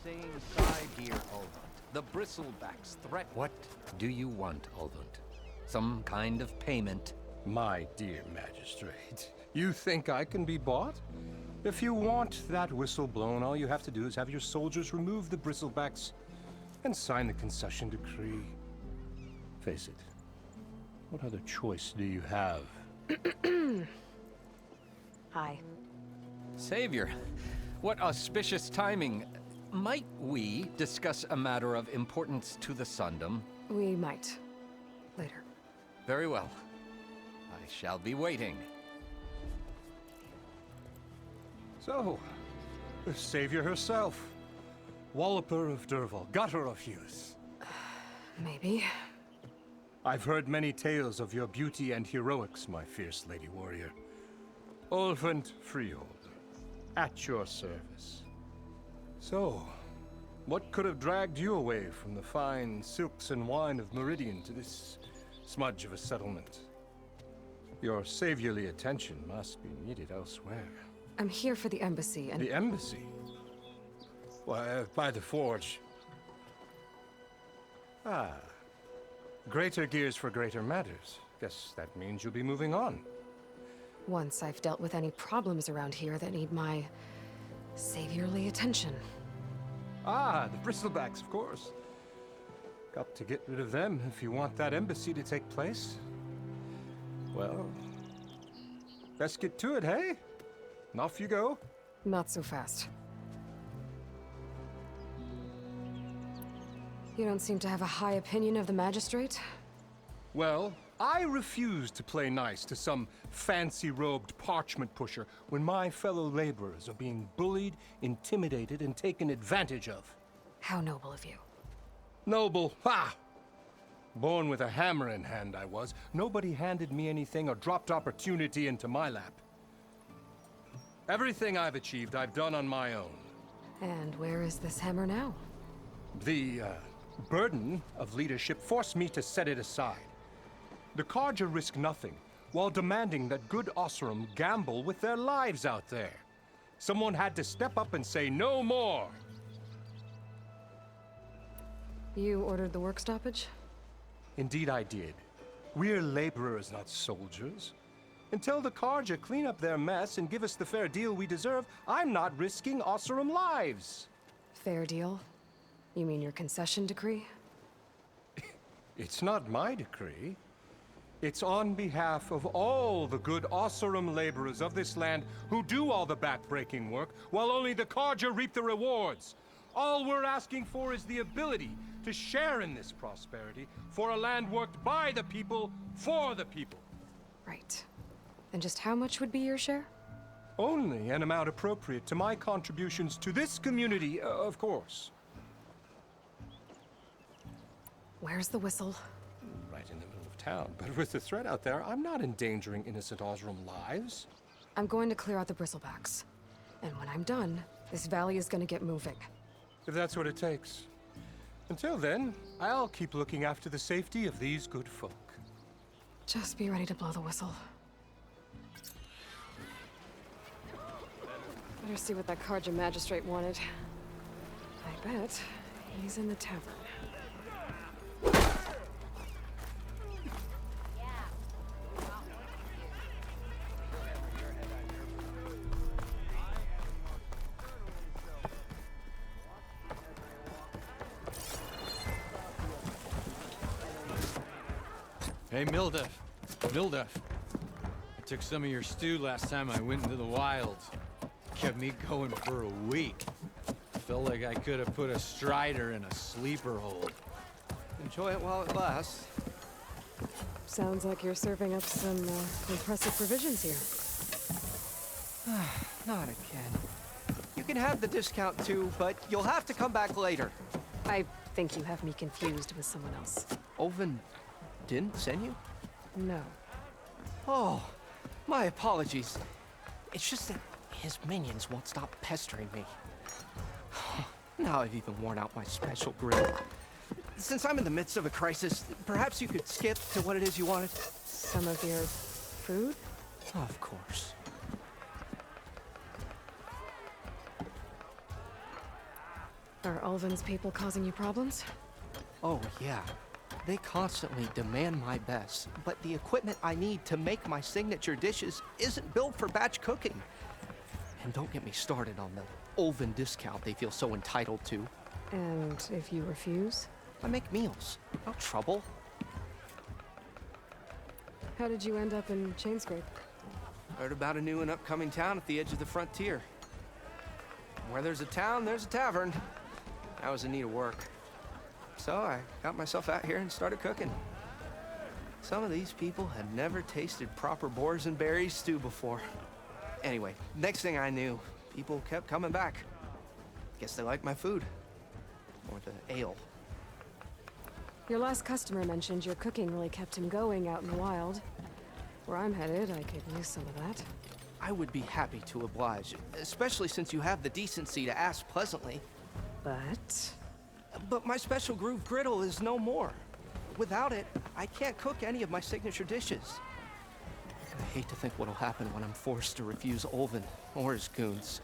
saying side here, Ulvund. The bristlebacks threat. What do you want, Ulvund? Some kind of payment? My dear magistrate, you think I can be bought? If you want that whistle blown, all you have to do is have your soldiers remove the bristlebacks and sign the concession decree. Face it, what other choice do you have? Hi. Savior, what auspicious timing. Might we discuss a matter of importance to the Sundom? We might. Later. Very well. I shall be waiting. So, the savior herself. Walloper of Derval, gutter of youth. Maybe. I've heard many tales of your beauty and heroics, my fierce lady warrior. Ulvund Freehold, at your service. So, what could have dragged you away from the fine silks and wine of Meridian to this smudge of a settlement? Your saviorly attention must be needed elsewhere. I'm here for the embassy and... The embassy? Why, by the forge. Ah. Greater gears for greater matters. Guess that means you'll be moving on. Once I've dealt with any problems around here that need my saviorly attention. Ah, the bristlebacks, of course. Got to get rid of them if you want that embassy to take place. Well, let's get to it, hey? And off you go. Not so fast. You don't seem to have a high opinion of the magistrate? Well, I refuse to play nice to some fancy-robed parchment pusher when my fellow laborers are being bullied, intimidated, and taken advantage of. How noble of you. Noble, ha! Born with a hammer in hand, I was. Nobody handed me anything or dropped opportunity into my lap. Everything I've achieved, I've done on my own. And where is this hammer now? The, burden of leadership forced me to set it aside. The Carja risk nothing, while demanding that good Osseram gamble with their lives out there. Someone had to step up and say no more. You ordered the work stoppage? Indeed I did. We're laborers, not soldiers. Until the Carja clean up their mess and give us the fair deal we deserve, I'm not risking Osseram lives. Fair deal? You mean your concession decree? It's not my decree. It's on behalf of all the good Osseram laborers of this land who do all the back-breaking work, while only the Carja reap the rewards. All we're asking for is the ability to share in this prosperity for a land worked by the people, for the people. Right. And just how much would be your share? Only an amount appropriate to my contributions to this community, of course. Where's the whistle? Right in the middle of town, but with the threat out there, I'm not endangering innocent Osram lives. I'm going to clear out the bristlebacks. And when I'm done, this valley is gonna get moving. If that's what it takes. Until then, I'll keep looking after the safety of these good folk. Just be ready to blow the whistle. Better see what that Carja magistrate wanted. I bet he's in the tavern. Hey, Mildef. Mildef. I took some of your stew last time I went into the wilds. Kept me going for a week. Felt like I could have put a strider in a sleeper hold. Enjoy it while it lasts. Sounds like you're serving up some impressive provisions here. Not again. You can have the discount too, but you'll have to come back later. I think you have me confused with someone else. Ulvund didn't send you? No. Oh, my apologies. It's just that his minions won't stop pestering me. Now I've even worn out my special grill. Since I'm in the midst of a crisis, perhaps you could skip to what it is you wanted? Some of your food? Of course. Are Ulvin's people causing you problems? Oh, yeah. They constantly demand my best, but the equipment I need to make my signature dishes isn't built for batch cooking. And don't get me started on the Ulvin discount they feel so entitled to. And if you refuse? I make meals, no trouble. How did you end up in Chainscrape? Heard about a new and upcoming town at the edge of the frontier. Where there's a town, there's a tavern. I was in need of work. So I got myself out here and started cooking. Some of these people had never tasted proper boars and berries stew before. Anyway, next thing I knew, people kept coming back. Guess they liked my food. Or the ale. Your last customer mentioned your cooking really kept him going out in the wild. Where I'm headed, I could use some of that. I would be happy to oblige, especially since you have the decency to ask pleasantly. But my special groove griddle is no more. Without it, I can't cook any of my signature dishes. And I hate to think what'll happen when I'm forced to refuse Ulvin or his goons.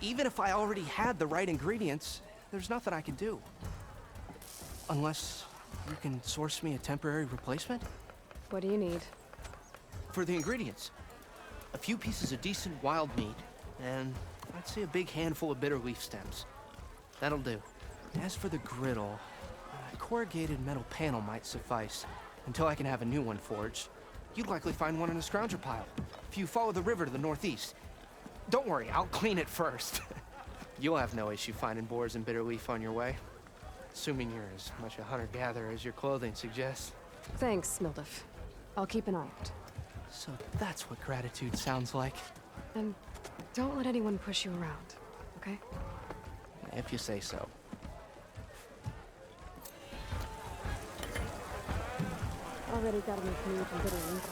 Even if I already had the right ingredients, there's nothing I can do. Unless you can source me a temporary replacement? What do you need? For the ingredients, a few pieces of decent wild meat, and I'd say a big handful of bitter leaf stems. That'll do. As for the griddle, a corrugated metal panel might suffice until I can have a new one forged. You'd likely find one in a scrounger pile if you follow the river to the northeast. Don't worry, I'll clean it first. You'll have no issue finding boars and bitter leaf on your way. Assuming you're as much a hunter-gatherer as your clothing suggests. Thanks, Mildef. I'll keep an eye out. So that's what gratitude sounds like. And don't let anyone push you around, okay? If you say so. Already got enough meat and bitter leaf.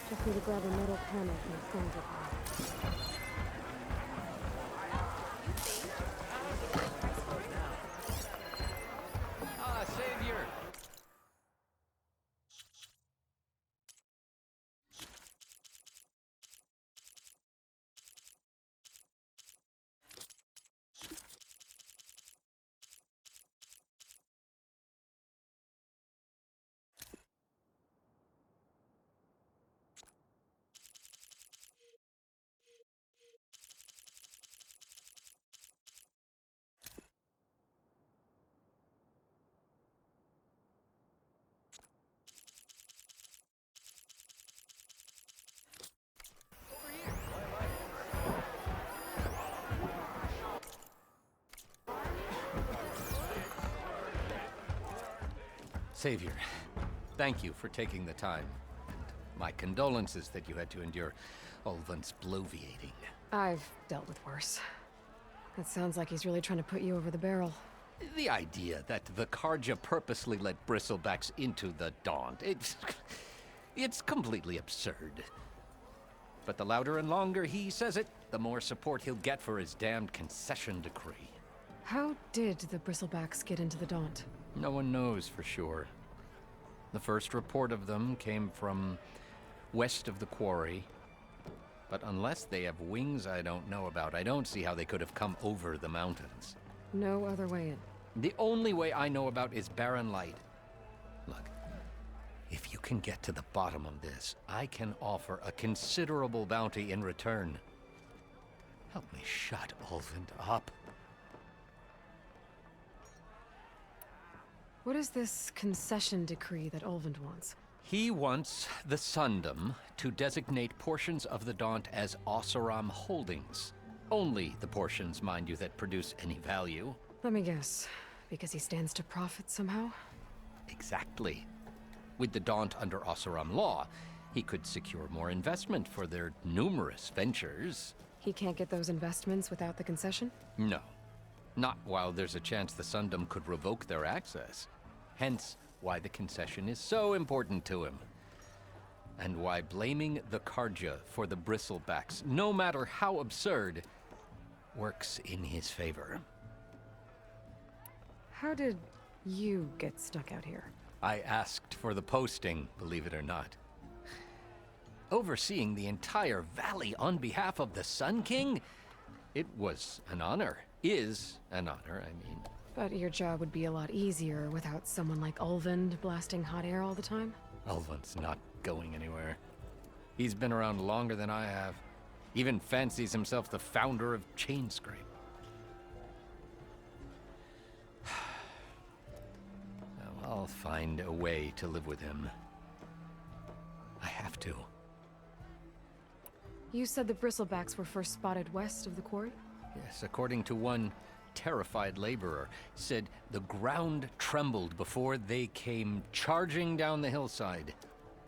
Just need to grab a metal panel from the scrounger pile. Ah, Savior! Savior, thank you for taking the time. And my condolences that you had to endure Ulvin's bloviating. I've dealt with worse. It sounds like he's really trying to put you over the barrel. The idea that the Karja purposely let bristlebacks into the Daunt, it's completely absurd. But the louder and longer he says it, the more support he'll get for his damned concession decree. How did the bristlebacks get into the Daunt? No one knows for sure. The first report of them came from west of the quarry. But unless they have wings I don't know about, I don't see how they could have come over the mountains. No other way in. The only way I know about is barren light. Look, if you can get to the bottom of this, I can offer a considerable bounty in return. Help me shut Ulvin up. What is this concession decree that Ulvin wants? He wants the Sundom to designate portions of the Daunt as Oseram holdings. Only the portions, mind you, that produce any value. Let me guess. Because he stands to profit somehow? Exactly. With the Daunt under Oseram law, he could secure more investment for their numerous ventures. He can't get those investments without the concession? No. Not while there's a chance the Sundom could revoke their access. Hence, why the concession is so important to him. And why blaming the Karja for the bristlebacks, no matter how absurd, works in his favor. How did you get stuck out here? I asked for the posting, believe it or not. Overseeing the entire valley on behalf of the Sun King? It was an honor. Is an honor, I mean. But your job would be a lot easier without someone like Ulvund blasting hot air all the time? Ulvund's not going anywhere. He's been around longer than I have. Even fancies himself the founder of Chainscrape. Now, I'll find a way to live with him. I have to. You said the bristlebacks were first spotted west of the quarry? Yes, according to one terrified laborer, said the ground trembled before they came charging down the hillside.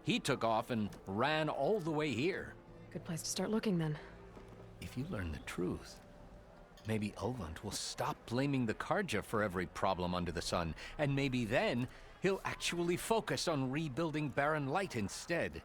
He took off and ran all the way here. Good place to start looking, then. If you learn the truth, maybe Ulvund will stop blaming the Karja for every problem under the sun, and maybe then he'll actually focus on rebuilding Barren Light instead.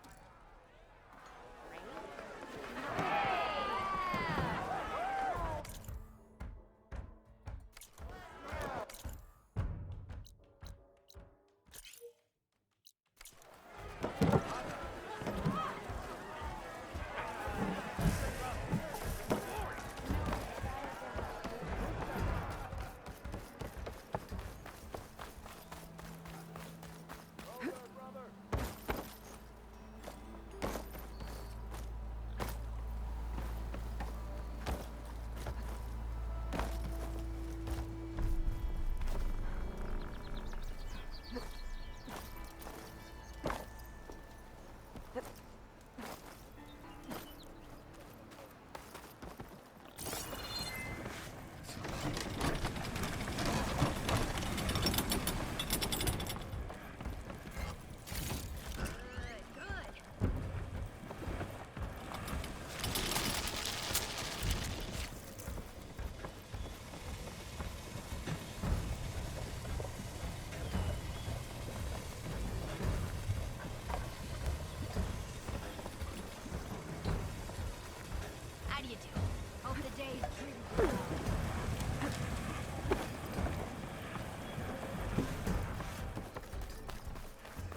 How do you do? Hope the day's treated you well.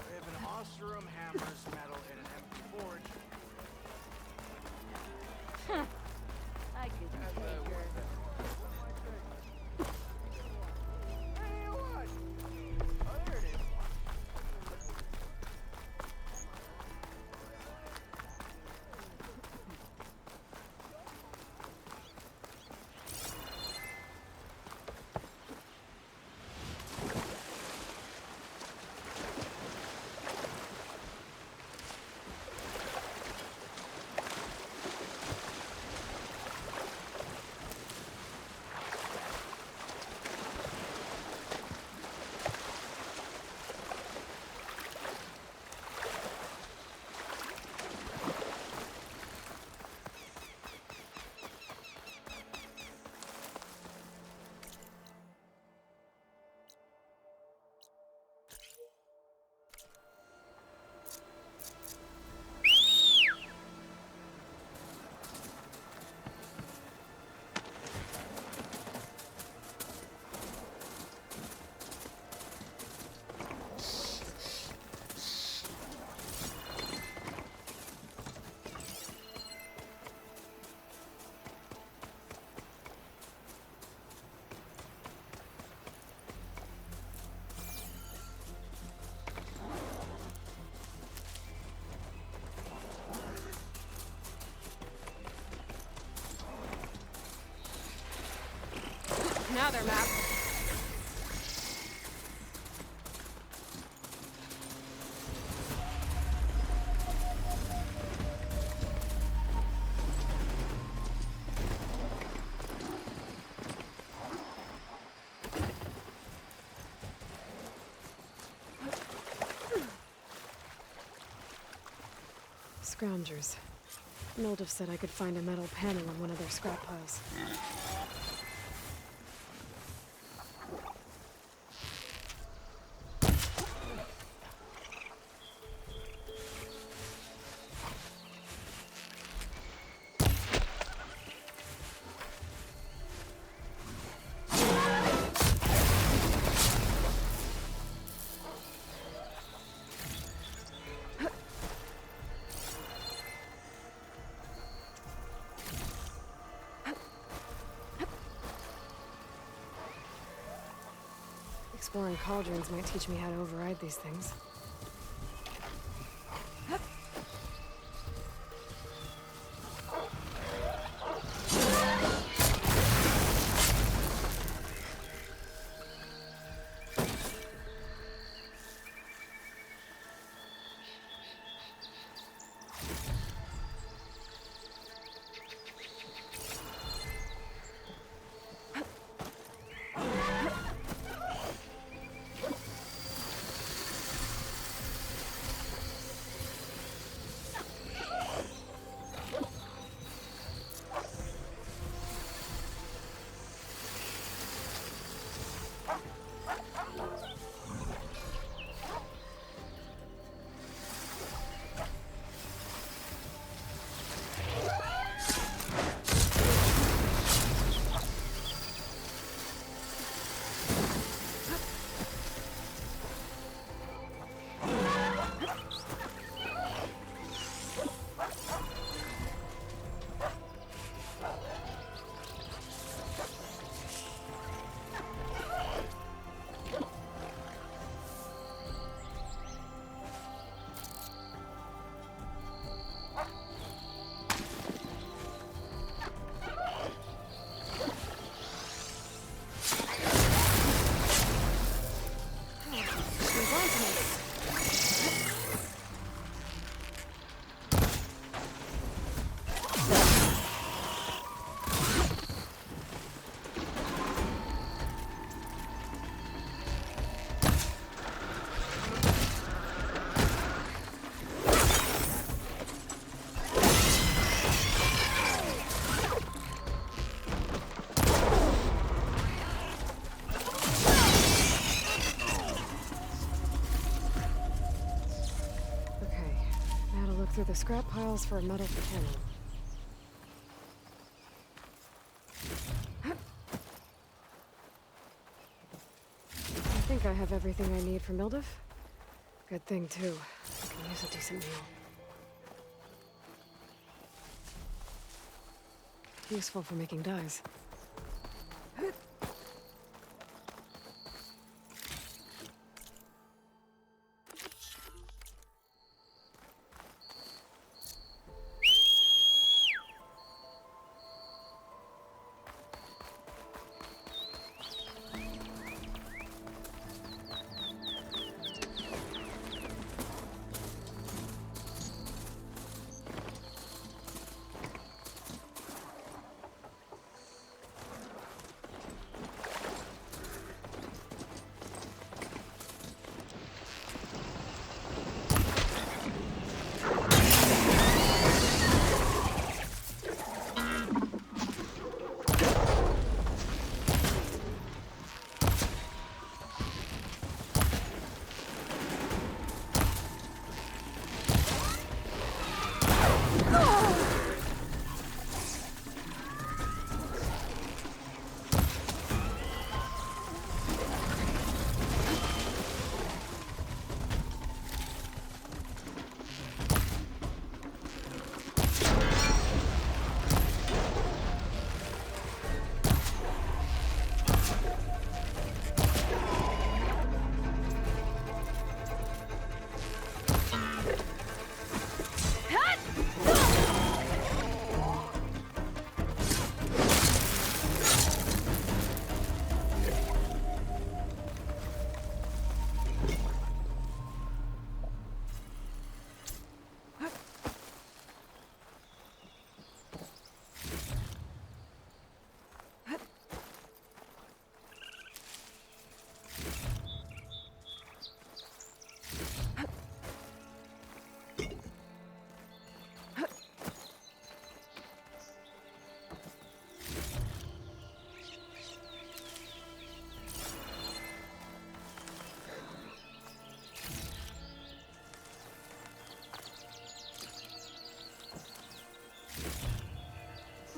We have an Ostrom hammer's metal in an empty forge. I could take her. Hey, what? Oh, there it is. Now they're mapped. Scroungers. Mildev said I could find a metal panel on one of their scrap piles. Exploring cauldrons might teach me how to override these things. Through the scrap piles for a metal panel. I think I have everything I need for Mildev. Good thing, too. I can use a decent meal. Useful for making dyes.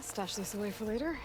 Stash this away for later.